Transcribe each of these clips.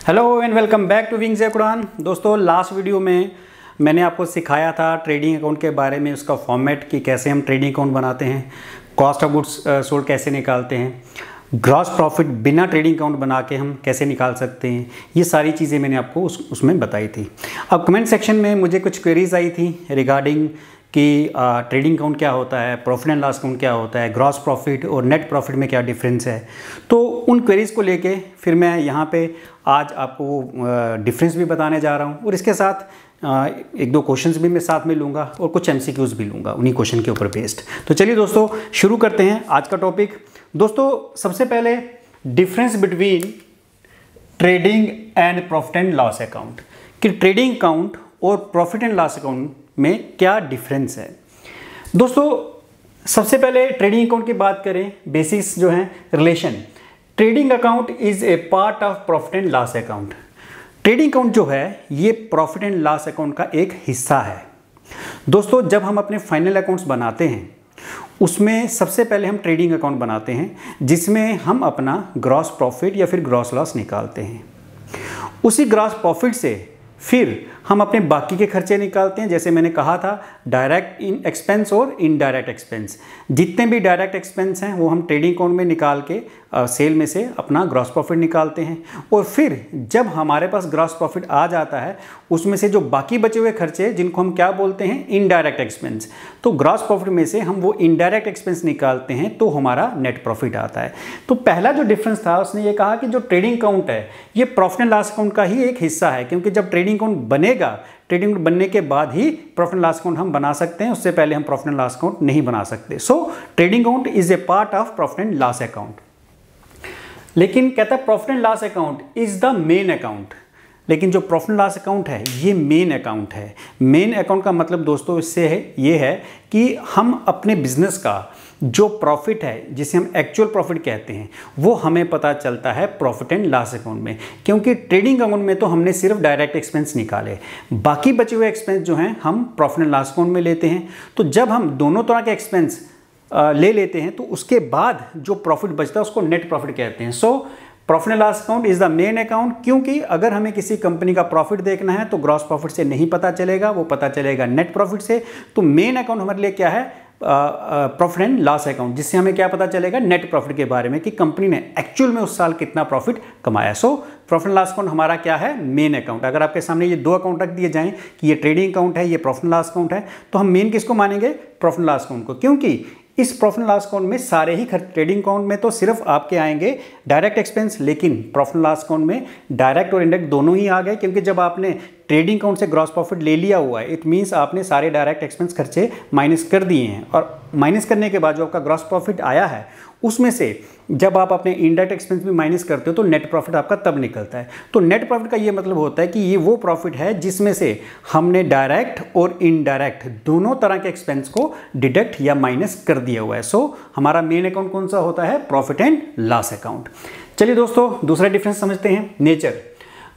Hello and welcome back to Wings कुरान। दोस्तों, last video में मैंने आपको सिखाया था ट्रेडिंग अकाउंट के बारे में, उसका फॉर्मेट कि कैसे हम ट्रेडिंग अकाउंट बनाते हैं, कॉस्ट ऑफ गुड्स सोल्ड कैसे निकालते हैं, ग्रॉस प्रॉफिट बिना ट्रेडिंग अकाउंट बना के हम कैसे निकाल सकते हैं। ये सारी चीज़ें मैंने आपको उसमें बताई थी। अब कमेंट सेक्शन में मुझे कुछ क्वेरीज आई थी रिगार्डिंग कि ट्रेडिंग अकाउंट क्या होता है, प्रॉफिट एंड लॉस अकाउंट क्या होता है, ग्रॉस प्रॉफिट और नेट प्रॉफिट में क्या डिफरेंस है। तो उन क्वेरीज़ को लेके फिर मैं यहाँ पे आज आपको वो डिफरेंस भी बताने जा रहा हूँ और इसके साथ एक दो क्वेश्चंस भी मैं साथ में लूँगा और कुछ एमसीक्यूज भी लूँगा उन्हीं क्वेश्चन के ऊपर बेस्ड। तो चलिए दोस्तों शुरू करते हैं आज का टॉपिक। दोस्तों, सबसे पहले difference between trading and profit and loss account, कि ट्रेडिंग अकाउंट और प्रॉफिट एंड लॉस अकाउंट में क्या डिफरेंस है। दोस्तों, सबसे पहले ट्रेडिंग अकाउंट की बात करें, बेसिस जो है relation. Trading account is a part of profit and loss account. Trading account जो है ये प्रॉफिट एंड लॉस अकाउंट का एक हिस्सा है। दोस्तों, जब हम अपने फाइनल अकाउंट्स बनाते हैं उसमें सबसे पहले हम ट्रेडिंग अकाउंट बनाते हैं जिसमें हम अपना ग्रॉस प्रॉफिट या फिर ग्रॉस लॉस निकालते हैं। उसी ग्रॉस प्रॉफिट से फिर हम अपने बाकी के खर्चे निकालते हैं। जैसे मैंने कहा था, डायरेक्ट इन एक्सपेंस और इनडायरेक्ट एक्सपेंस। जितने भी डायरेक्ट एक्सपेंस हैं वो हम ट्रेडिंग अकाउंट में निकाल के सेल में से अपना ग्रॉस प्रॉफिट निकालते हैं। और फिर जब हमारे पास ग्रॉस प्रॉफिट आ जाता है उसमें से जो बाकी बचे हुए खर्चे जिनको हम क्या बोलते हैं, इनडायरेक्ट एक्सपेंस, तो ग्रॉस प्रॉफिट में से हम वो इनडायरेक्ट एक्सपेंस निकालते हैं तो हमारा नेट प्रॉफिट आता है। तो पहला जो डिफरेंस था उसने ये कहा कि जो ट्रेडिंग अकाउंट है ये प्रॉफिट एंड लॉस अकाउंट का ही एक हिस्सा है, क्योंकि जब ट्रेडिंग अकाउंट बनेगा, ट्रेडिंग अकाउंट बनने के बाद ही प्रॉफिट एंड लॉस अकाउंट हम बना सकते हैं, उससे पहले हम प्रॉफिट एंड लॉस अकाउंट नहीं बना सकते। सो trading account is a part of profit and loss account. लेकिन कहता है profit and loss account is the main account. लेकिन जो प्रॉफिट एंड लॉस अकाउंट है ये मेन अकाउंट है। मेन अकाउंट का मतलब दोस्तों इससे है ये है कि हम अपने बिजनेस का जो प्रॉफिट है, जिसे हम एक्चुअल प्रॉफिट कहते हैं, वो हमें पता चलता है प्रॉफिट एंड लॉस अकाउंट में। क्योंकि ट्रेडिंग अकाउंट में तो हमने सिर्फ डायरेक्ट एक्सपेंस निकाले, बाकी बचे हुए एक्सपेंस जो हैं हम प्रॉफिट एंड लॉस अकाउंट में लेते हैं। तो जब हम दोनों तरह के एक्सपेंस ले लेते हैं तो उसके बाद जो प्रॉफिट बचता है उसको नेट प्रॉफिट कहते हैं। So profit and loss account is the main account, क्योंकि अगर हमें किसी कंपनी का प्रॉफिट देखना है तो ग्रॉस प्रॉफिट से नहीं पता चलेगा, वो पता चलेगा नेट प्रॉफिट से। तो मेन अकाउंट हमारे लिए क्या है, प्रॉफिट एंड लॉस अकाउंट, जिससे हमें क्या पता चलेगा, नेट प्रॉफिट के बारे में कि कंपनी ने एक्चुअल में उस साल कितना प्रॉफिट कमाया। सो प्रॉफिट एंड लॉस अकाउंट हमारा क्या है, मेन अकाउंट। अगर आपके सामने ये दो अकाउंट रख दिए जाएं कि ये ट्रेडिंग अकाउंट है, ये प्रॉफिट एंड लॉस अकाउंट है, तो हम मेन किसको मानेंगे, प्रॉफिट एंड लॉस अकाउंट को। क्योंकि इस प्रॉफिट एंड लॉस अकाउंट में सारे ही खर्च, ट्रेडिंग अकाउंट में तो सिर्फ आपके आएंगे डायरेक्ट एक्सपेंस, लेकिन प्रॉफिट एंड लॉस अकाउंट में डायरेक्ट और इनडायरेक्ट दोनों ही आ गए। क्योंकि जब आपने ट्रेडिंग अकाउंट से ग्रॉस प्रॉफिट ले लिया हुआ है, इट मीन्स आपने सारे डायरेक्ट एक्सपेंस खर्चे माइनस कर दिए हैं, और माइनस करने के बाद जो आपका ग्रॉस प्रॉफिट आया है उसमें से जब आप अपने इनडायरेक्ट एक्सपेंस भी माइनस करते हो तो नेट प्रॉफिट आपका तब निकलता है। तो नेट प्रॉफिट का ये मतलब होता है कि ये वो प्रॉफिट है जिसमें से हमने डायरेक्ट और इनडायरेक्ट दोनों तरह के एक्सपेंस को डिडक्ट या माइनस कर दिया हुआ है। सो हमारा मेन अकाउंट कौन सा होता है, प्रॉफिट एंड लॉस अकाउंट। चलिए दोस्तों दूसरा डिफरेंस समझते हैं, नेचर।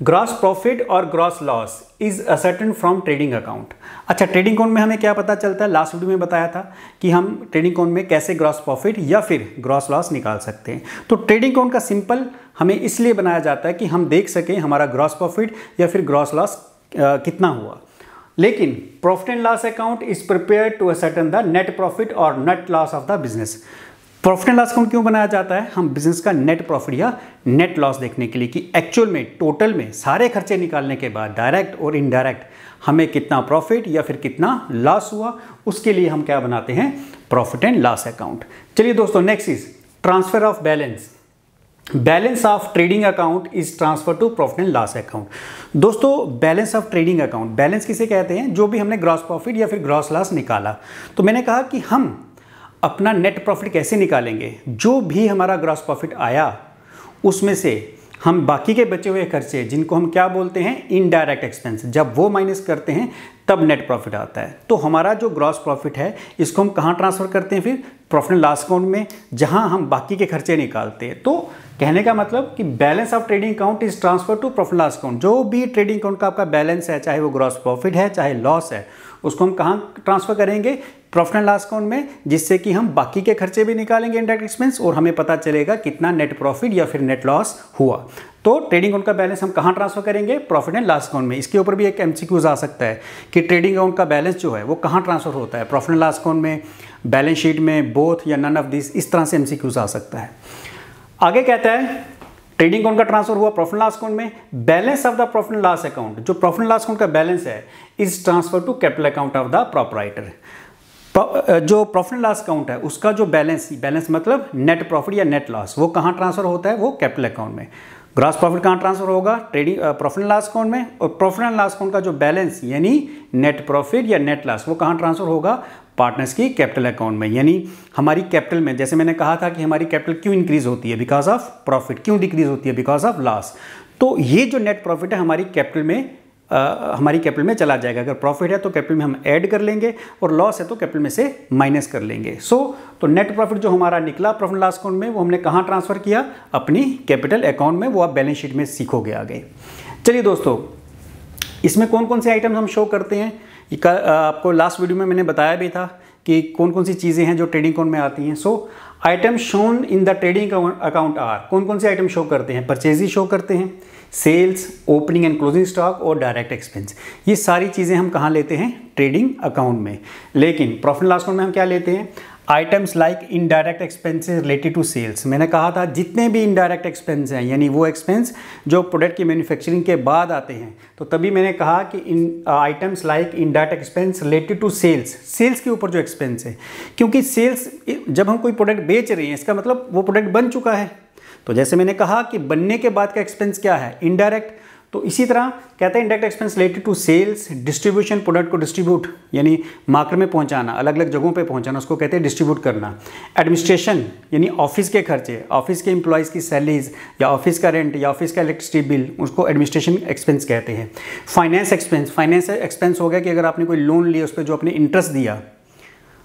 ग्रॉस प्रॉफिट और gross loss is ascertain from trading account. अच्छा, ट्रेडिंग अकाउंट में हमें क्या पता चलता है, लास्ट वीडियो में बताया था कि हम ट्रेडिंग अकाउंट में कैसे ग्रॉस प्रॉफिट या फिर ग्रॉस लॉस निकाल सकते हैं। तो ट्रेडिंग अकाउंट का सिंपल हमें इसलिए बनाया जाता है कि हम देख सकें हमारा ग्रॉस प्रॉफिट या फिर ग्रॉस लॉस कितना हुआ। लेकिन profit and loss account is prepare to ascertain the net profit और net loss of the business. Profit and loss account क्यों बनाया जाता है, हम बिजनेस का नेट प्रॉफिट या नेट लॉस देखने के लिए कि एक्चुअल में टोटल में सारे खर्चे निकालने के बाद डायरेक्ट और इनडायरेक्ट हमें कितना प्रॉफिट या फिर कितना लॉस हुआ, उसके लिए हम क्या बनाते हैं, प्रॉफिट एंड लॉस अकाउंट। चलिए दोस्तों, next is transfer of balance. Balance of trading account is transfer to profit and loss account. दोस्तों, balance of trading account, balance किसे कहते हैं, जो भी हमने ग्रॉस प्रॉफिट या फिर ग्रॉस लॉस निकाला। तो मैंने कहा कि हम अपना नेट प्रॉफिट कैसे निकालेंगे, जो भी हमारा ग्रॉस प्रॉफिट आया उसमें से हम बाकी के बचे हुए खर्चे जिनको हम क्या बोलते हैं, इनडायरेक्ट एक्सपेंस, जब वो माइनस करते हैं तब नेट प्रॉफिट आता है। तो हमारा जो ग्रॉस प्रॉफिट है इसको हम कहाँ ट्रांसफर करते हैं, फिर प्रॉफिट एंड लॉस अकाउंट में, जहाँ हम बाकी के खर्चे निकालते हैं। तो कहने का मतलब कि balance of trading account is transfer to profit loss account. जो भी ट्रेडिंग अकाउंट का आपका बैलेंस है, चाहे वो ग्रॉस प्रॉफिट है चाहे लॉस है, उसको हम कहाँ ट्रांसफर करेंगे, प्रॉफिट एंड लॉस अकाउंट में, जिससे कि हम बाकी के खर्चे भी निकालेंगे इनडायरेक्ट एक्सपेंस और हमें पता चलेगा कितना नेट प्रॉफिट या फिर नेट लॉस हुआ। तो ट्रेडिंग अकाउंट का बैलेंस हम कहाँ ट्रांसफर करेंगे? प्रॉफिट एंड लॉस अकाउंट में। इसके ऊपर भी एक एमसीक्यूज आ सकता है कि ट्रेडिंग अकाउंट का बैलेंस जो है वो कहाँ ट्रांसफर होता है, प्रॉफिट एंड लॉस अकाउंट में, बैलेंस शीट में, बोथ या नन ऑफ दिस, इस तरह से एमसीक्यूज आ सकता है। आगे कहता है ट्रेडिंग अकाउंट का ट्रांसफर हुआ प्रॉफिट एंड लॉस अकाउंट में, balance of the profit and loss account, जो प्रॉफिट एंड लॉस अकाउंट का बैलेंस है is transfer to capital account of the proprietor. जो प्रॉफिट एंड लॉस अकाउंट है उसका जो बैलेंस मतलब नेट प्रॉफिट या नेट लॉस, वो कहाँ ट्रांसफर होता है? वो कैपिटल अकाउंट में। ग्रॉस प्रॉफिट कहाँ ट्रांसफर होगा? Trading profit and loss account में। और प्रॉफिट एंड लॉस अकाउंट का जो बैलेंस यानी नेट प्रॉफिट या नेट लॉस, वो कहाँ ट्रांसफर होगा? पार्टनर्स की कैपिटल अकाउंट में। यानी हमारी कैपिटल में, जैसे मैंने कहा था कि हमारी कैपिटल क्यों इंक्रीज होती है? Because of profit. क्यों डिक्रीज होती है? Because of loss. तो ये जो नेट प्रॉफिट है हमारी कैपिटल में चला जाएगा। अगर प्रॉफिट है तो कैपिटल में हम ऐड कर लेंगे और लॉस है तो कैपिटल में से माइनस कर लेंगे। तो नेट प्रॉफिट जो हमारा निकला प्रॉफिट एंड लॉस अकाउंट में, वो हमने कहाँ ट्रांसफर किया? अपनी कैपिटल अकाउंट में। वो आप बैलेंस शीट में सीखोगे आगे। चलिए दोस्तों, इसमें कौन कौन से आइटम हम शो करते हैं? आपको लास्ट वीडियो में मैंने बताया भी था कि कौन कौन सी चीज़ें हैं जो ट्रेडिंग अकाउंट में आती हैं। So item shown in the trading account are, कौन कौन से आइटम शो करते हैं? परचेज शो करते हैं, sales, opening and closing stock और डायरेक्ट एक्सपेंस। ये सारी चीज़ें हम कहाँ लेते हैं? ट्रेडिंग अकाउंट में। लेकिन प्रॉफिट एंड लॉस अकाउंट में हम क्या लेते हैं? Items like indirect expenses related to sales. मैंने कहा था जितने भी इनडायरेक्ट एक्सपेंस हैं, यानी वो एक्सपेंस जो प्रोडक्ट की मैन्युफैक्चरिंग के बाद आते हैं, तो तभी मैंने कहा कि in items like indirect expense related to sales के ऊपर जो एक्सपेंस है, क्योंकि सेल्स जब हम कोई प्रोडक्ट बेच रहे हैं इसका मतलब वो प्रोडक्ट बन चुका है। तो जैसे मैंने कहा कि बनने के बाद का एक्सपेंस क्या है? इनडायरेक्ट। तो इसी तरह कहते हैं indirect expense related to sales, distribution, product को डिस्ट्रीब्यूट यानी मार्केट में पहुंचाना, अलग अलग जगहों पे पहुंचाना, उसको कहते हैं डिस्ट्रीब्यूट करना। एडमिनिस्ट्रेशन यानी ऑफिस के खर्चे, ऑफिस के एम्प्लॉयज़ की सैलरीज या ऑफिस का रेंट या ऑफिस का इलेक्ट्रिसिटी बिल, उसको एडमिनिस्ट्रेशन एक्सपेंस कहते हैं। फाइनेंस एक्सपेंस हो गया कि अगर आपने कोई लोन लिया उस पर जो आपने इंटरेस्ट दिया,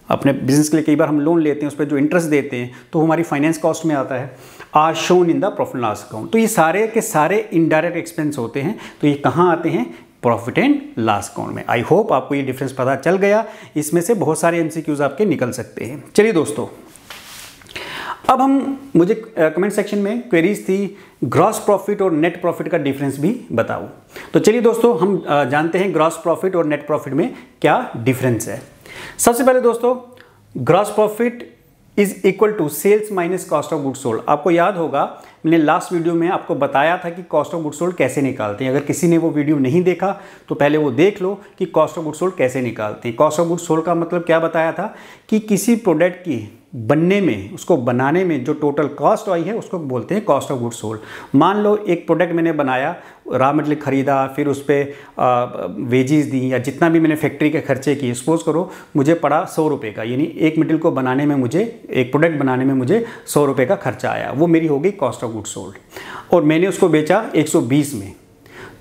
अपने बिजनेस के लिए कई बार हम लोन लेते हैं, उस पर जो इंटरेस्ट देते हैं तो हमारी फाइनेंस कॉस्ट में आता है, are shown in the profit and loss account. तो ये सारे के सारे इनडायरेक्ट एक्सपेंस होते हैं। तो ये कहाँ आते हैं? प्रॉफिट एंड लॉस अकाउंट में। आई होप आपको ये डिफरेंस पता चल गया। इसमें से बहुत सारे एमसीक्यूज आपके निकल सकते हैं। चलिए दोस्तों, अब मुझे कमेंट सेक्शन में क्वेरीज थी ग्रॉस प्रॉफिट और नेट प्रॉफिट का डिफरेंस भी बताओ। तो चलिए दोस्तों, हम जानते हैं ग्रॉस प्रॉफिट और नेट प्रॉफिट में क्या डिफरेंस है। सबसे पहले दोस्तों, gross profit is equal to sales minus cost of goods sold. आपको याद होगा मैंने लास्ट वीडियो में आपको बताया था कि कॉस्ट ऑफ गुड्स सोल्ड कैसे निकालते हैं। अगर किसी ने वो वीडियो नहीं देखा तो पहले वो देख लो कि कॉस्ट ऑफ गुड्स सोल्ड कैसे निकालते हैं। कॉस्ट ऑफ गुड्स सोल्ड का मतलब क्या बताया था कि किसी प्रोडक्ट की बनने में, उसको बनाने में जो टोटल कॉस्ट आई है उसको बोलते हैं कॉस्ट ऑफ गुड्स सोल्ड। मान लो एक प्रोडक्ट मैंने बनाया, रॉ मटेरियल खरीदा, फिर उस पर वेजेस दी या जितना भी मैंने फैक्ट्री के खर्चे किए, सपोज करो मुझे पड़ा 100 रुपये का, यानी एक मटेरियल को बनाने में मुझे, एक प्रोडक्ट बनाने में मुझे 100 रुपये का खर्चा आया, वो मेरी हो गई कॉस्ट ऑफ गुड्स सोल्ड। और मैंने उसको बेचा 120 में,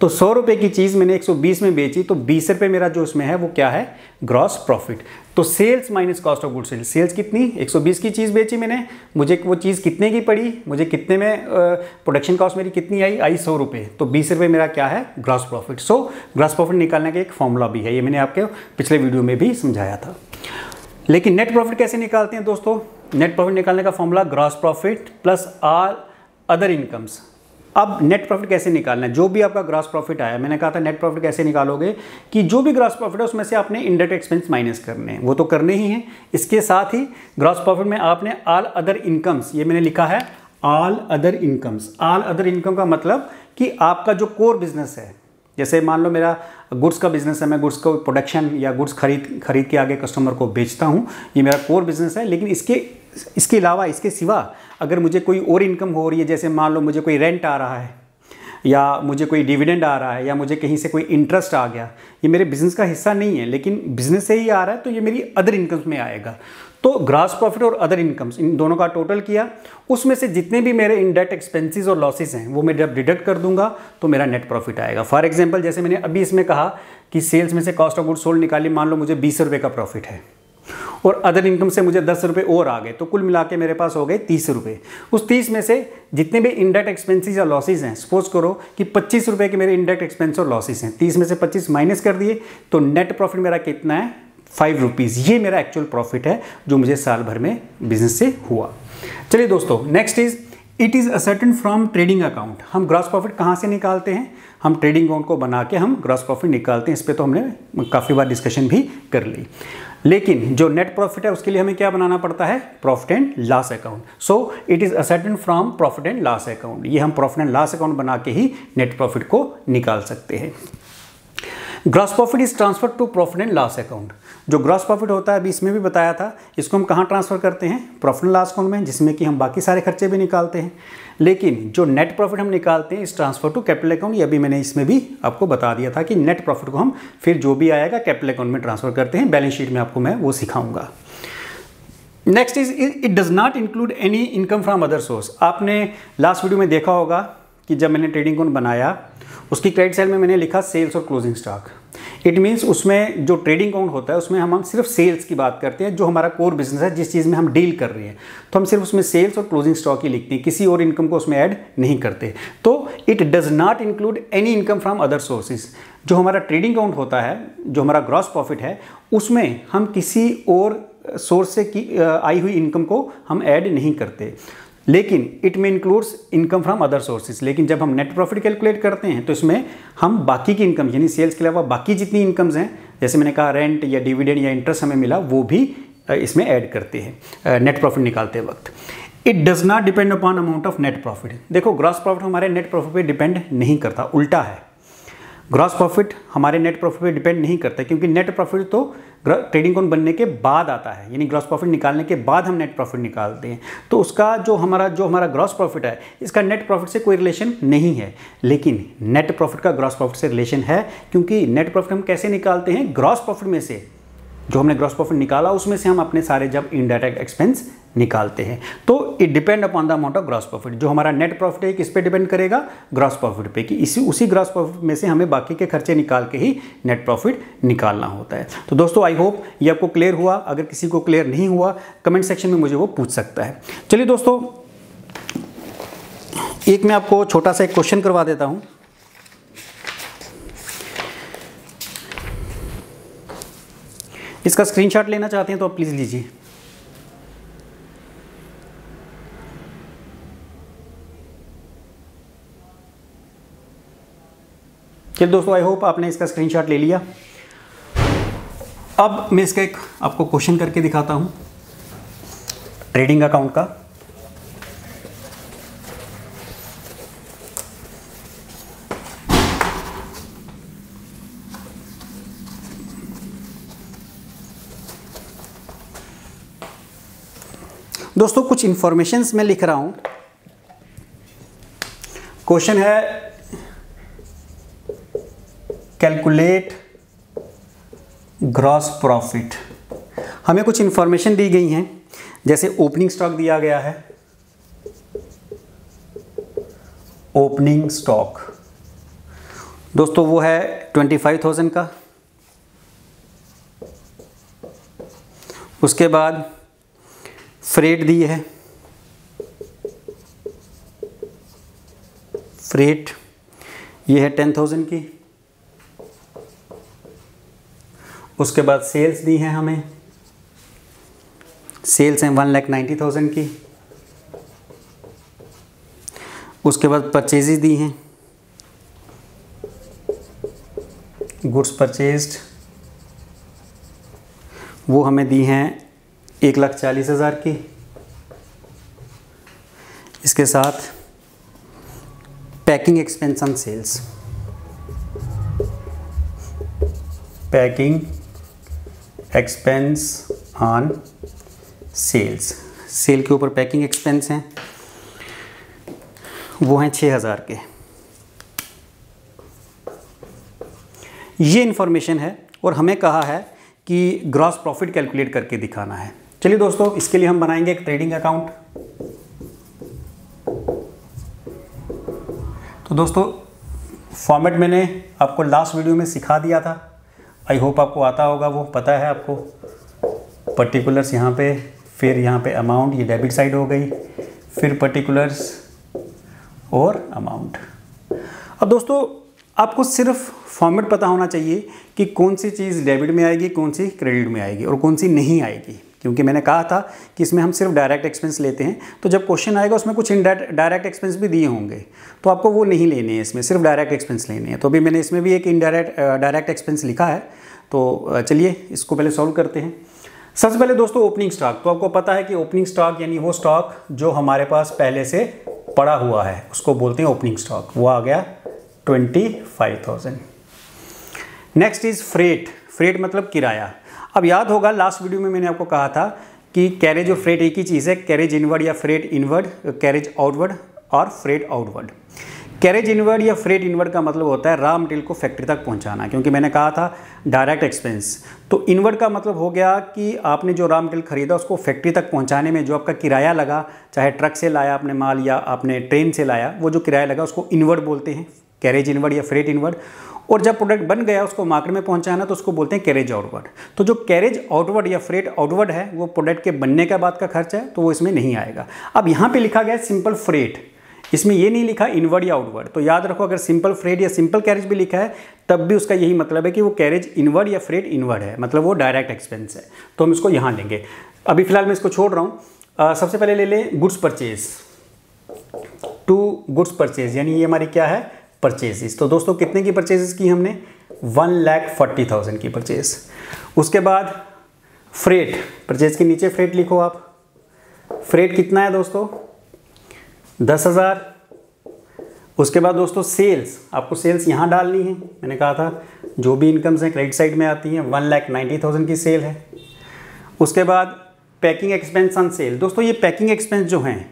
तो 100 रुपये की चीज़ मैंने 120 में बेची, तो 20 रुपये मेरा जो उसमें है वो क्या है? Gross profit. तो sales minus cost of goods sold. Sales कितनी? 120 की चीज़ बेची मैंने, मुझे वो चीज़ कितने की पड़ी, मुझे कितने में प्रोडक्शन कॉस्ट मेरी कितनी आई 100 रुपये, तो 20 रुपये मेरा क्या है? Gross profit. So gross profit निकालने का एक फॉर्मूला भी है, ये मैंने आपके पिछले वीडियो में भी समझाया था। लेकिन नेट प्रॉफिट कैसे निकालते हैं दोस्तों? नेट प्रॉफिट निकालने का formula gross profit plus all other incomes. अब नेट प्रॉफिट कैसे निकालना है? जो भी आपका ग्रॉस प्रॉफिट आया, मैंने कहा था नेट प्रॉफिट कैसे निकालोगे कि जो भी ग्रॉस प्रॉफिट है उसमें से आपने इनडायरेक्ट एक्सपेंस माइनस करने हैं, वो तो करने ही हैं। इसके साथ ही ग्रॉस प्रॉफिट में आपने ऑल अदर इनकम्स, ये मैंने लिखा है all other incomes. All other income का मतलब कि आपका जो कोर बिजनेस है, जैसे मान लो मेरा गुड्स का बिजनेस है, मैं गुड्स को प्रोडक्शन या गुड्स खरीद के आगे कस्टमर को बेचता हूँ, ये मेरा कोर बिजनेस है। लेकिन इसके अलावा, इसके सिवा अगर मुझे कोई और इनकम हो रही है, जैसे मान लो मुझे कोई रेंट आ रहा है या मुझे कोई डिविडेंड आ रहा है या मुझे कहीं से कोई इंटरेस्ट आ गया, ये मेरे बिजनेस का हिस्सा नहीं है लेकिन बिजनेस से ही आ रहा है, तो ये मेरी अदर इनकम्स में आएगा। तो ग्रॉस प्रॉफिट और अदर इनकम्स, इन दोनों का टोटल किया, उसमें से जितने भी मेरे इनडायरेक्ट एक्सपेंसेस और लॉसेस हैं वो मैं जब डिडक्ट कर दूंगा तो मेरा नेट प्रॉफिट आएगा। फॉर एग्जांपल, जैसे मैंने अभी इसमें कहा कि सेल्स में से कॉस्ट ऑफ गुड्स सोल्ड निकाली, मान लो मुझे 20 रुपये का प्रॉफिट है और अदर इनकम से मुझे 10 रुपये और आ गए, तो कुल मिला के मेरे पास हो गए 30 रुपये। उस 30 में से जितने भी इनडायरेक्ट एक्सपेंसेस या लॉसेस हैं, सपोज करो कि 25 रुपये के मेरे इनडायरेक्ट एक्सपेंस और लॉसेस हैं, 30 में से 25 माइनस कर दिए, तो नेट प्रॉफिट मेरा कितना है? 5 रुपीज़। ये मेरा एक्चुअल प्रॉफिट है जो मुझे साल भर में बिजनेस से हुआ। चलिए दोस्तों, next is it is ascertain from trading account. हम ग्रॉस प्रॉफिट कहाँ से निकालते हैं? हम ट्रेडिंग अकाउंट को बना के हम ग्रॉस प्रॉफिट निकालते हैं। इस पर तो हमने काफ़ी बार डिस्कशन भी कर ली। लेकिन जो नेट प्रॉफिट है उसके लिए हमें क्या बनाना पड़ता है? Profit and loss account. So it is ascertain from profit and loss account. ये हम प्रॉफिट एंड लॉस अकाउंट बना के ही नेट प्रॉफिट को निकाल सकते हैं। Gross profit is transfer to profit and loss account. जो ग्रॉस प्रॉफिट होता है अभी इसमें भी बताया था, इसको हम कहाँ ट्रांसफर करते हैं? प्रॉफिट एंड लॉस अकाउंट में, जिसमें कि हम बाकी सारे खर्चे भी निकालते हैं। लेकिन जो नेट प्रॉफिट हम निकालते हैं इस ट्रांसफर टू कैपिटल अकाउंट, ये अभी मैंने इसमें भी आपको बता दिया था कि नेट प्रॉफिट को हम फिर जो भी आएगा कैपिटल अकाउंट में ट्रांसफर करते हैं। बैलेंस शीट में आपको मैं वो सिखाऊंगा। Next is it does not include any income from other source. आपने लास्ट वीडियो में देखा होगा कि जब मैंने ट्रेडिंग अकाउंट बनाया उसकी क्रेडिट साइड में मैंने लिखा सेल्स और क्लोजिंग स्टॉक। इट मीन्स उसमें जो ट्रेडिंग अकाउंट होता है उसमें हम सिर्फ सेल्स की बात करते हैं, जो हमारा कोर बिजनेस है, जिस चीज़ में हम डील कर रहे हैं, तो हम सिर्फ उसमें सेल्स और क्लोजिंग स्टॉक ही लिखते हैं, किसी और इनकम को उसमें ऐड नहीं करते। तो it does not include any income from other sources. जो हमारा ट्रेडिंग अकाउंट होता है, जो हमारा ग्रॉस प्रॉफिट है, उसमें हम किसी और सोर्स से आई हुई इनकम को हम ऐड नहीं करते। लेकिन इट में includes income from other sources. लेकिन जब हम नेट प्रॉफिट कैलकुलेट करते हैं तो इसमें हम बाकी की इनकम यानी सेल्स के अलावा बाकी जितनी इनकम्स हैं, जैसे मैंने कहा रेंट या डिविडेंड या इंटरेस्ट हमें मिला, वो भी इसमें ऐड करते हैं नेट प्रॉफिट निकालते वक्त। It does not depend upon amount of net profit. देखो ग्रॉस प्रॉफिट हमारे नेट प्रॉफिट पे डिपेंड नहीं करता, उल्टा है। ग्रॉस प्रॉफिट हमारे नेट प्रॉफिट पे डिपेंड नहीं करता, क्योंकि नेट प्रॉफिट तो ट्रेडिंग अकाउंट बनने के बाद आता है, यानी ग्रॉस प्रॉफिट निकालने के बाद हम नेट प्रॉफिट निकालते हैं। तो उसका जो हमारा ग्रॉस प्रॉफिट है, इसका नेट प्रॉफिट से कोई रिलेशन नहीं है। लेकिन नेट प्रॉफिट का ग्रॉस प्रॉफिट से रिलेशन है, क्योंकि नेट प्रॉफिट हम कैसे निकालते हैं? ग्रॉस प्रॉफिट में से जो हमने ग्रॉस प्रॉफिट निकाला उसमें से हम अपने सारे जब इनडायरेक्ट एक्सपेंस निकालते हैं। तो it depend upon the amount of gross profit. जो हमारा नेट प्रॉफिट है किस पे डिपेंड करेगा? ग्रॉस प्रॉफिट पे, कि उसी ग्रॉस प्रॉफिट में से हमें बाकी के खर्चे निकाल के ही नेट प्रॉफिट निकालना होता है। तो दोस्तों आई होप ये आपको क्लियर हुआ। अगर किसी को क्लियर नहीं हुआ कमेंट सेक्शन में मुझे वो पूछ सकता है। चलिए दोस्तों, एक मैं आपको छोटा सा एक क्वेश्चन करवा देता हूँ। इसका स्क्रीनशॉट लेना चाहते हैं तो आप प्लीज़ लीजिए। चलिए दोस्तों, आई होप आपने इसका स्क्रीनशॉट ले लिया। अब मैं इसका एक आपको क्वेश्चन करके दिखाता हूं ट्रेडिंग अकाउंट का। दोस्तों कुछ इंफॉर्मेशंस मैं लिख रहा हूं। क्वेश्चन है कैलकुलेट ग्रॉस प्रॉफिट। हमें कुछ इंफॉर्मेशन दी गई हैं, जैसे ओपनिंग स्टॉक दिया गया है। ओपनिंग स्टॉक दोस्तों वो है 25,000 का। उसके बाद फ्रेट दी है, फ्रेट ये है 10,000 की। उसके बाद सेल्स दी हैं हमें, सेल्स हैं 1,90,000 की। उसके बाद परचेजेस दी हैं, गुड्स परचेज्ड वो हमें दी हैं 1,40,000 की। इसके साथ packing expense on sales, packing expense on sales, sale के ऊपर पैकिंग एक्सपेंस हैं वो हैं 6,000 के। ये इन्फॉर्मेशन है और हमें कहा है कि ग्रॉस प्रॉफिट कैलकुलेट करके दिखाना है। चलिए दोस्तों, इसके लिए हम बनाएंगे एक ट्रेडिंग अकाउंट। तो दोस्तों फॉर्मेट मैंने आपको लास्ट वीडियो में सिखा दिया था, आई होप आपको आता होगा, वो पता है आपको। पर्टिकुलर्स यहाँ पे, फिर यहाँ पे अमाउंट, ये डेबिट साइड हो गई, फिर पर्टिकुलर्स और अमाउंट। अब दोस्तों आपको सिर्फ फॉर्मेट पता होना चाहिए कि कौन सी चीज़ डेबिट में आएगी, कौन सी क्रेडिट में आएगी और कौन सी नहीं आएगी। क्योंकि मैंने कहा था कि इसमें हम सिर्फ डायरेक्ट एक्सपेंस लेते हैं, तो जब क्वेश्चन आएगा उसमें कुछ डायरेक्ट एक्सपेंस भी दिए होंगे, तो आपको वो नहीं लेने हैं, इसमें सिर्फ डायरेक्ट एक्सपेंस लेने हैं। तो अभी मैंने इसमें भी एक डायरेक्ट एक्सपेंस लिखा है, तो चलिए इसको पहले सॉल्व करते हैं। सबसे पहले दोस्तों ओपनिंग स्टॉक, तो आपको पता है कि ओपनिंग स्टॉक यानी वो स्टॉक जो हमारे पास पहले से पड़ा हुआ है उसको बोलते हैं ओपनिंग स्टॉक, वो आ गया 25,000। नेक्स्ट इज फ्रेट, फ्रेट मतलब किराया। अब याद होगा लास्ट वीडियो में मैंने आपको कहा था कि कैरेज और फ्रेट एक ही चीज़ है, कैरेज इनवर्ड या फ्रेट इनवर्ड, कैरेज आउटवर्ड और फ्रेट आउटवर्ड। कैरेज इनवर्ड या फ्रेट इनवर्ड का मतलब होता है रॉ मटेरियल को फैक्ट्री तक पहुंचाना, क्योंकि मैंने कहा था डायरेक्ट एक्सपेंस। तो इनवर्ड का मतलब हो गया कि आपने जो रॉ मटेरियल खरीदा उसको फैक्ट्री तक पहुंचाने में जो आपका किराया लगा, चाहे ट्रक से लाया आपने माल या आपने ट्रेन से लाया, वो जो किराया लगा उसको इनवर्ड बोलते हैं, कैरेज इनवर्ड या फ्रेट इनवर्ड। और जब प्रोडक्ट बन गया उसको मार्केट में पहुंचाना तो उसको बोलते हैं कैरेज आउटवर्ड। तो जो कैरेज आउटवर्ड या फ्रेट आउटवर्ड है वो प्रोडक्ट के बनने के बाद का खर्च है, तो वो इसमें नहीं आएगा। अब यहाँ पे लिखा गया है सिंपल फ्रेट, इसमें ये नहीं लिखा इनवर्ड या आउटवर्ड। तो याद रखो अगर सिंपल फ्रेट या सिंपल कैरेज भी लिखा है तब भी उसका यही मतलब है कि वो कैरेज इनवर्ड या फ्रेट इनवर्ड है, मतलब वो डायरेक्ट एक्सपेंस है, तो हम इसको यहाँ लेंगे। अभी फिलहाल मैं इसको छोड़ रहा हूँ। सबसे पहले ले लें goods purchase, to goods purchase, यानी ये हमारी क्या है परचेजेस। तो दोस्तों कितने की परचेजेस की हमने 1,40,000 की परचेज। उसके बाद फ्रेट, परचेज के नीचे फ्रेट लिखो आप, फ्रेट कितना है दोस्तों 10,000। उसके बाद दोस्तों सेल्स, आपको सेल्स यहाँ डालनी है, मैंने कहा था जो भी इनकम्स हैं क्रेडिट साइड में आती हैं, 1,90,000 की सेल है। उसके बाद पैकिंग एक्सपेंस ऑन सेल, दोस्तों ये पैकिंग एक्सपेंस जो हैं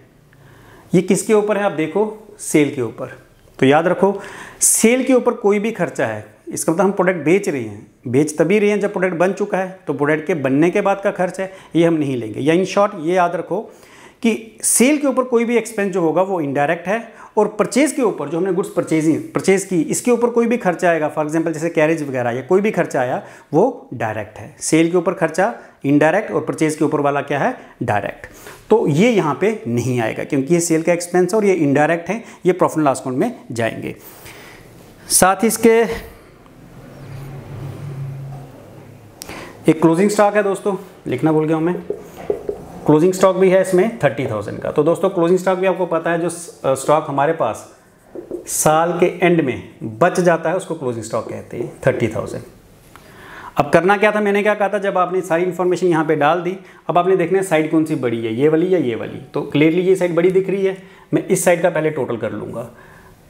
ये किसके ऊपर है, आप देखो सेल के ऊपर। तो याद रखो सेल के ऊपर कोई भी खर्चा है, इसका मतलब हम प्रोडक्ट बेच रहे हैं, बेच तभी रहे हैं जब प्रोडक्ट बन चुका है, तो प्रोडक्ट के बनने के बाद का खर्च है, ये हम नहीं लेंगे। या इन शॉर्ट ये याद रखो कि सेल के ऊपर कोई भी एक्सपेंस जो होगा वो इनडायरेक्ट है, और परचेज के ऊपर जो हमने गुड्स परचेज की इसके ऊपर कोई भी खर्चा आएगा, फॉर एग्जांपल जैसे कैरेज वगैरह या कोई भी खर्चा आया वो डायरेक्ट है। सेल के ऊपर खर्चा इनडायरेक्ट और परचेज के ऊपर वाला क्या है डायरेक्ट। तो ये यहाँ पे नहीं आएगा क्योंकि ये सेल का एक्सपेंस है और ये इनडायरेक्ट है, ये प्रॉफिट एंड लॉस अकाउंट में जाएंगे। साथ ही इसके एक क्लोजिंग स्टॉक है दोस्तों, लिखना भूल गया हूँ मैं, क्लोजिंग स्टॉक भी है इसमें 30,000 का। तो दोस्तों क्लोजिंग स्टॉक भी आपको पता है जो स्टॉक हमारे पास साल के एंड में बच जाता है उसको क्लोजिंग स्टॉक कहते हैं 30,000। अब करना क्या था, मैंने क्या कहा था, जब आपने सारी इन्फॉर्मेशन यहाँ पे डाल दी, अब आपने देखना है साइड कौन सी बड़ी है, ये वाली या ये वाली। तो क्लियरली ये साइड बड़ी दिख रही है, मैं इस साइड का पहले टोटल कर लूँगा।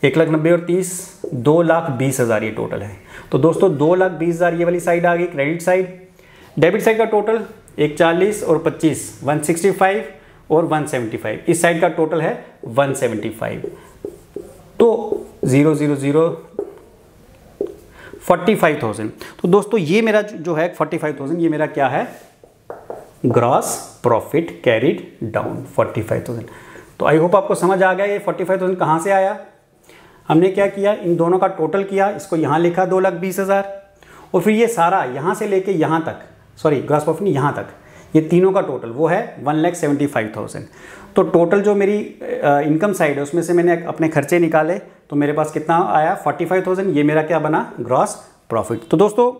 1,90,000 और 30 2,20,000 ये टोटल है। तो दोस्तों 2,20,000 ये वाली साइड आ गई क्रेडिट साइड। डेबिट साइड का टोटल 140 और 25 165 और 175, इस साइड का टोटल है 175। तो 0 0 0 45,000। तो दोस्तों ये मेरा जो है 45,000 ये मेरा क्या है ग्रॉस प्रॉफिट कैरिड डाउन 45,000। तो आई होप आपको समझ आ गया ये 45,000 कहाँ से आया। हमने क्या किया, इन दोनों का टोटल किया, इसको यहाँ लिखा 2,20,000 और फिर ये सारा यहाँ से लेके यहाँ तक, सॉरी ग्रॉस प्रॉफिट नहीं यहाँ तक, ये तीनों का टोटल वो है 1,75,000। तो टोटल जो मेरी इनकम साइड है उसमें से मैंने अपने खर्चे निकाले तो मेरे पास कितना आया 45,000, ये मेरा क्या बना ग्रॉस प्रॉफिट। तो दोस्तों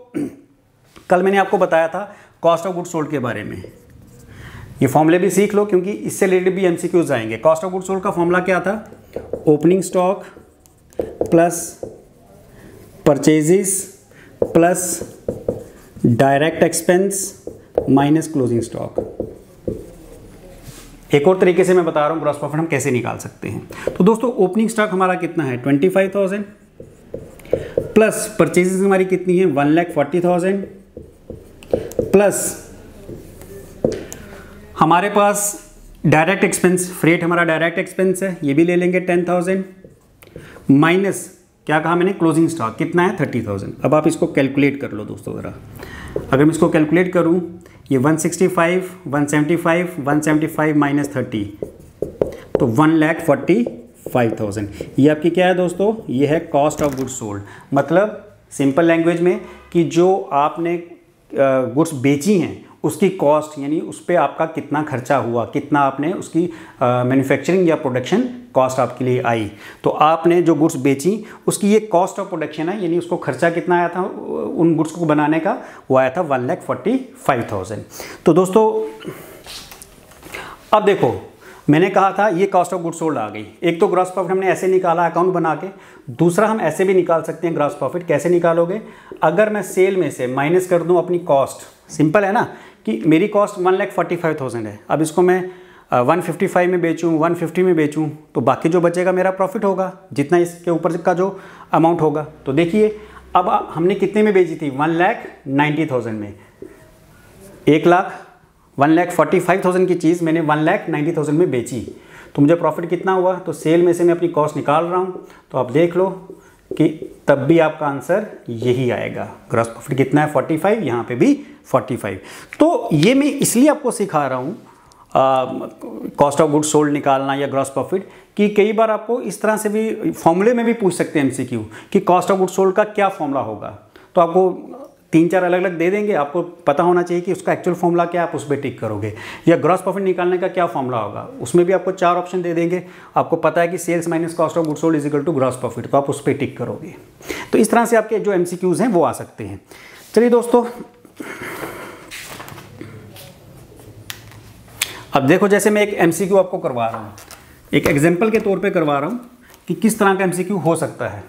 कल मैंने आपको बताया था कॉस्ट ऑफ गुड्स सोल्ड के बारे में, ये फॉर्मूले भी सीख लो क्योंकि इससे रिलेटेड भी एमसीक्यूज आएंगे। कॉस्ट ऑफ गुड्स सोल्ड का फॉर्मूला क्या था, opening stock plus purchases plus direct expense minus closing stock. एक और तरीके से मैं बता रहा हूँ ग्रॉस प्रॉफिट हम कैसे निकाल सकते हैं। तो दोस्तों ओपनिंग स्टॉक हमारा कितना है 25,000 प्लस परचेजेस हमारी कितनी है 1,40,000 प्लस हमारे पास डायरेक्ट एक्सपेंस, फ्रेट हमारा डायरेक्ट एक्सपेंस है, ये भी ले लेंगे 10,000 माइनस क्या कहा मैंने क्लोजिंग स्टॉक कितना है 30,000। अब आप इसको कैलकुलेट कर लो दोस्तों ज़रा, अगर मैं इसको कैलकुलेट करूं ये 165 175 175 माइनस 30 तो 1,40,05,000। ये आपकी क्या है दोस्तों, ये है कॉस्ट ऑफ गुड्स सोल्ड। मतलब सिंपल लैंग्वेज में कि जो आपने गुड्स बेची हैं उसकी कॉस्ट यानी उस पर आपका कितना खर्चा हुआ, कितना आपने उसकी मैन्युफैक्चरिंग या प्रोडक्शन कॉस्ट आपके लिए आई। तो आपने जो गुड्स बेची उसकी ये कॉस्ट ऑफ प्रोडक्शन है, यानी उसको खर्चा कितना आया था उन गुड्स को बनाने का, वो आया था 1,45,000। तो दोस्तों अब देखो, मैंने कहा था ये कॉस्ट ऑफ गुड्स सोल्ड आ गई। एक तो ग्रॉस प्रॉफिट हमने ऐसे निकाला अकाउंट बना के, दूसरा हम ऐसे भी निकाल सकते हैं ग्रॉस प्रॉफिट। कैसे निकालोगे? अगर मैं सेल में से माइनस कर दूं अपनी कॉस्ट, सिंपल है ना कि मेरी कॉस्ट 1,45,000 है, अब इसको मैं 155 में बेचूं, 150 में बेचूं, तो बाकी जो बचेगा मेरा प्रॉफिट होगा, जितना इसके ऊपर का जो अमाउंट होगा। तो देखिए अब हमने कितने में बेची थी? 1,90,000 में। 1,45,000 की चीज़ मैंने 1,90,000 में बेची, तो मुझे प्रॉफिट कितना हुआ? तो सेल में से मैं अपनी कॉस्ट निकाल रहा हूँ, तो आप देख लो कि तब भी आपका आंसर यही आएगा। ग्रॉस प्रॉफिट कितना है? 45, यहाँ पे भी 45। तो ये मैं इसलिए आपको सिखा रहा हूँ कॉस्ट ऑफ गुड्स सोल्ड निकालना या ग्रॉस प्रॉफिट, कि कई बार आपको इस तरह से भी फॉर्मूले में भी पूछ सकते हैं एमसीक्यू कि कॉस्ट ऑफ गुड्स सोल्ड का क्या फॉर्मूला होगा। तो आपको 3-4 अलग अलग दे देंगे, आपको पता होना चाहिए कि उसका एक्चुअल फॉर्मूला क्या, आप उस पर टिक करोगे। या ग्रॉस प्रॉफिट निकालने का क्या फॉर्मूला होगा, उसमें भी आपको 4 ऑप्शन दे देंगे। आपको पता है कि sales minus cost of goods sold is equal to gross profit, तो आप उस पर टिक करोगे। तो इस तरह से आपके जो एमसीक्यूज हैं वो आ सकते हैं। चलिए दोस्तों, अब देखो, जैसे मैं एक एमसीक्यू आपको करवा रहा हूँ, एक एग्जाम्पल के तौर पर करवा रहा हूँ कि किस तरह का एमसीक्यू हो सकता है।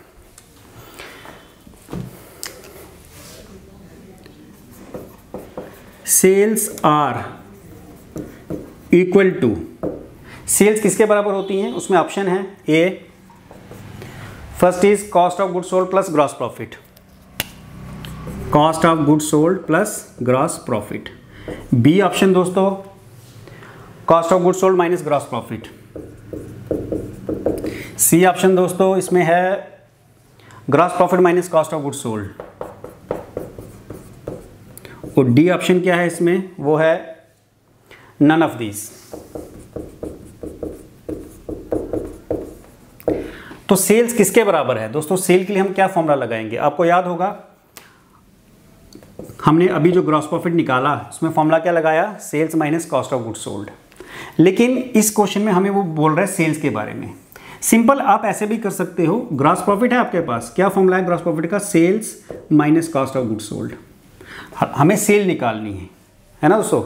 Sales are equal to, sales किसके बराबर होती हैं? उसमें ऑप्शन है A, first is cost of goods sold plus gross profit, cost of goods sold plus gross profit. B option दोस्तों, cost of goods sold minus gross profit. C option दोस्तों, इसमें है gross profit minus cost of goods sold. और D option क्या है इसमें? वो है नन ऑफ दीज। तो सेल्स किसके बराबर है दोस्तों? सेल के लिए हम क्या फॉर्मूला लगाएंगे? आपको याद होगा हमने अभी जो ग्रॉस प्रॉफिट निकाला उसमें फॉर्मूला क्या लगाया? Sales minus cost of goods sold. लेकिन इस क्वेश्चन में हमें वो बोल रहा है सेल्स के बारे में। सिंपल आप ऐसे भी कर सकते हो, ग्रॉस प्रॉफिट है आपके पास, क्या फॉर्मूला है ग्रॉस प्रॉफिट का? Sales minus cost of goods sold. हमें सेल निकालनी है ना दोस्तों।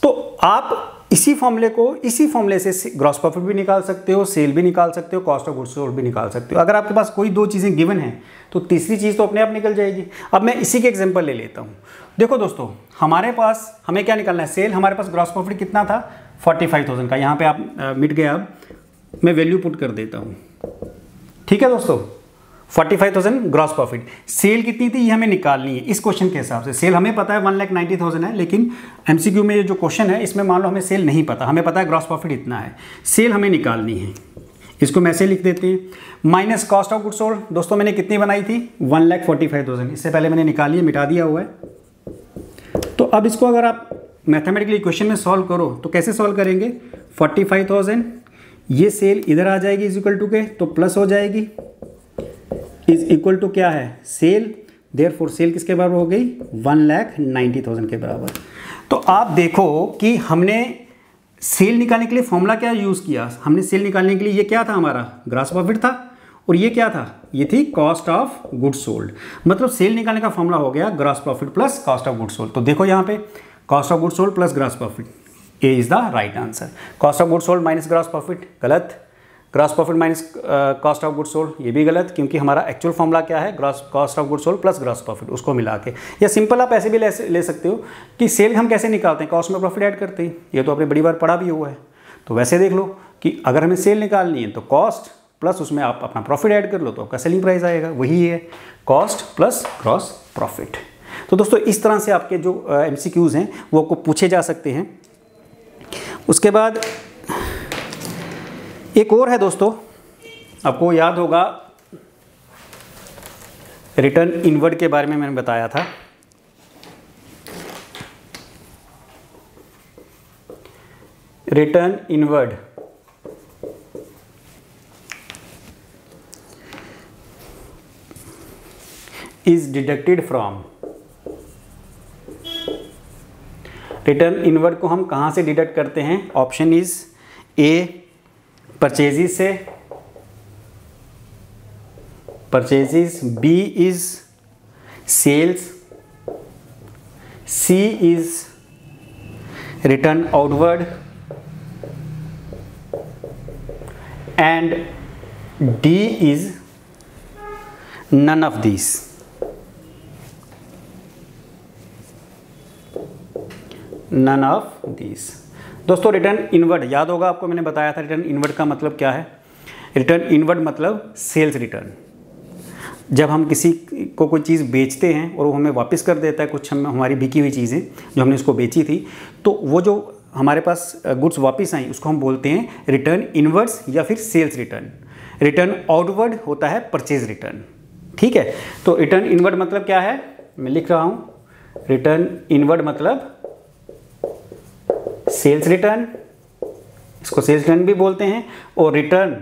तो आप इसी फॉर्मूले से ग्रॉस प्रॉफिट भी निकाल सकते हो, सेल भी निकाल सकते हो, कॉस्ट ऑफ गुड्स सोल्ड भी निकाल सकते हो। अगर आपके पास कोई 2 चीज़ें गिवन हैं तो तीसरी चीज़ तो अपने आप निकल जाएगी। अब मैं इसी के एग्जांपल ले लेता हूँ। देखो दोस्तों, हमारे पास हमें क्या निकालना है? सेल। हमारे पास ग्रॉस प्रॉफिट कितना था? 45,000 का। यहाँ पे आप मिट गया, अब मैं वैल्यू पुट कर देता हूँ। ठीक है दोस्तों, 45,000 ग्रॉस प्रॉफिट। सेल कितनी थी ये हमें निकालनी है इस क्वेश्चन के हिसाब से। सेल हमें पता है 1,90,000 है, लेकिन एमसीक्यू में ये जो क्वेश्चन है इसमें मान लो हमें सेल नहीं पता, हमें पता है ग्रॉस प्रॉफिट इतना है। सेल हमें निकालनी है, इसको मैं ऐसे लिख देते हैं, minus cost of goods sold. दोस्तों मैंने कितनी बनाई थी? 1,45,000। इससे पहले मैंने निकाली है, मिटा दिया हुआ है। तो अब इसको अगर आप मैथमेटिकली इक्वेशन में सॉल्व करो तो कैसे सॉल्व करेंगे? 45,000 ये सेल इधर आ जाएगी इज इक्वल टू के, तो प्लस हो जाएगी, इज इक्वल टू क्या है? सेल। देयरफॉर सेल किसके बराबर हो गई? 1,90,000 के बराबर। तो आप देखो कि हमने सेल निकालने के लिए फॉर्मूला क्या यूज़ किया? हमने सेल निकालने के लिए, ये क्या था हमारा? ग्रॉस प्रॉफिट था। और ये क्या था? ये थी कॉस्ट ऑफ गुड्स सोल्ड। मतलब सेल निकालने का फॉर्मूला हो गया gross profit plus cost of goods sold. तो देखो यहाँ पे cost of goods sold plus gross profit, A is the right answer. Cost of goods sold minus gross profit, गलत। Gross profit minus cost of goods sold, ये भी गलत, क्योंकि हमारा एक्चुअल फॉर्मूला क्या है? Gross cost of goods sold plus gross profit, उसको मिला के। या सिंपल आप ऐसे भी ले सकते हो कि सेल हम कैसे निकालते हैं? कॉस्ट में प्रॉफिट ऐड करते हैं। ये तो आपने बड़ी बार पढ़ा भी हुआ है। तो वैसे देख लो कि अगर हमें सेल निकालनी है तो कॉस्ट प्लस उसमें आप अपना प्रॉफिट ऐड कर लो तो आपका सेलिंग प्राइस आएगा, वही है कॉस्ट प्लस ग्रॉस प्रॉफिट। तो दोस्तों इस तरह से आपके जो एमसीक्यूज़ हैं वो आपको पूछे जा सकते हैं। उसके बाद एक और है दोस्तों, आपको याद होगा रिटर्न इनवर्ड के बारे में मैंने बताया था। Return inward is deducted from. Return inward को हम कहाँ से डिडक्ट करते हैं? ऑप्शन इज ए परचेजेस से, purchases, B is sales, C is return outward and D is none of this. None of this. दोस्तों रिटर्न इनवर्ड याद होगा आपको, मैंने बताया था रिटर्न इनवर्ड का मतलब क्या है। रिटर्न इनवर्ड मतलब सेल्स रिटर्न। जब हम किसी को कोई चीज़ बेचते हैं और वो हमें वापस कर देता है कुछ हमारी बिकी हुई चीज़ें जो हमने उसको बेची थी, तो वो जो हमारे पास गुड्स वापस आई उसको हम बोलते हैं रिटर्न इनवर्ड्स या फिर सेल्स रिटर्न। रिटर्न आउटवर्ड होता है परचेज रिटर्न। ठीक है, तो रिटर्न इनवर्ड मतलब क्या है, मैं लिख रहा हूँ, रिटर्न इनवर्ड मतलब सेल्स रिटर्न, इसको सेल्स रिटर्न भी बोलते हैं, और रिटर्न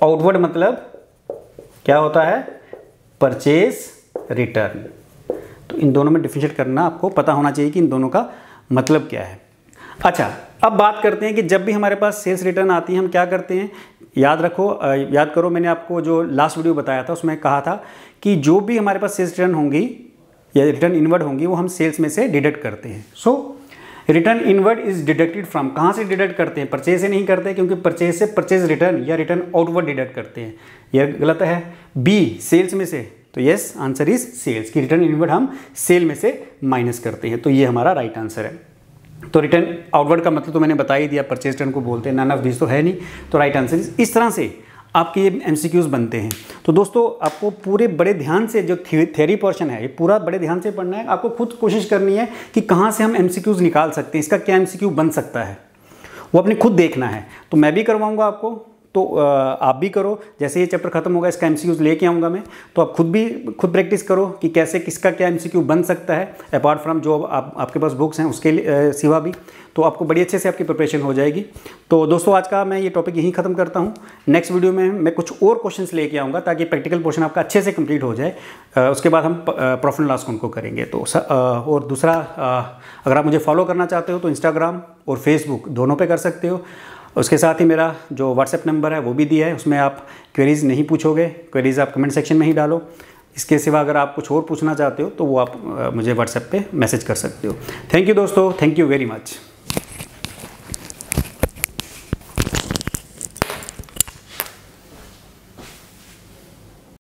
आउटवर्ड मतलब क्या होता है, परचेज रिटर्न। तो इन दोनों में डिफरेंशिएट करना आपको पता होना चाहिए कि इन दोनों का मतलब क्या है। अच्छा, अब बात करते हैं कि जब भी हमारे पास सेल्स रिटर्न आती है हम क्या करते हैं। याद करो, मैंने आपको जो लास्ट वीडियो बताया था उसमें कहा था कि जो भी हमारे पास सेल्स रिटर्न होंगी या रिटर्न इनवर्ड होंगी वो हम सेल्स में से डिडक्ट करते हैं। So return inward is deducted from, कहाँ से डिडक्ट करते हैं, परचेज से नहीं करते, क्योंकि परचेज से परचेज रिटर्न या रिटर्न आउटवर्ड डिडक्ट करते हैं। यह गलत है। बी सेल्स में से, तो यस आंसर इज सेल्स, की रिटर्न इनवर्ड हम सेल में से माइनस करते हैं, तो ये हमारा राइट आंसर है। तो रिटर्न आउटवर्ड का मतलब तो मैंने बता ही दिया, परचेज रिटर्न को बोलते हैं, नन ऑफ दिस तो है नहीं, तो राइट आंसर इस तरह से आपके ये एमसीक्यूज बनते हैं। तो दोस्तों आपको पूरे बड़े ध्यान से जो थ्योरी पोर्शन है ये पूरा बड़े ध्यान से पढ़ना है। आपको खुद कोशिश करनी है कि कहाँ से हम एमसीक्यूज निकाल सकते हैं, इसका क्या एमसीक्यू बन सकता है, वो अपने खुद देखना है। तो मैं भी करवाऊँगा आपको, तो आप भी करो। जैसे ये चैप्टर खत्म होगा इसका एमसीक्यूज लेके आऊँगा मैं, तो आप खुद प्रैक्टिस करो कि कैसे किसका क्या एमसीक्यू बन सकता है, अपार्ट फ्रॉम जो आपके पास बुक्स हैं उसके सिवा भी। तो आपको बड़ी अच्छे से आपकी प्रिपरेशन हो जाएगी। तो दोस्तों आज का मैं ये टॉपिक यहीं ख़त्म करता हूँ। नेक्स्ट वीडियो में मैं कुछ और क्वेश्चंस लेके आऊँगा ताकि प्रैक्टिकल पोर्शन आपका अच्छे से कंप्लीट हो जाए। उसके बाद हम प्रॉफिट एंड लॉस अकाउंट को करेंगे। तो और दूसरा, अगर आप मुझे फॉलो करना चाहते हो तो इंस्टाग्राम और फेसबुक दोनों पे कर सकते हो। उसके साथ ही मेरा जो व्हाट्सएप नंबर है वो भी दिया है, उसमें आप क्वेरीज़ नहीं पूछोगे, क्वेरीज़ आप कमेंट सेक्शन में ही डालो। इसके सिवा अगर आप कुछ और पूछना चाहते हो तो वो आप मुझे व्हाट्सएप पे मैसेज कर सकते हो। थैंक यू दोस्तों, थैंक यू वेरी मच।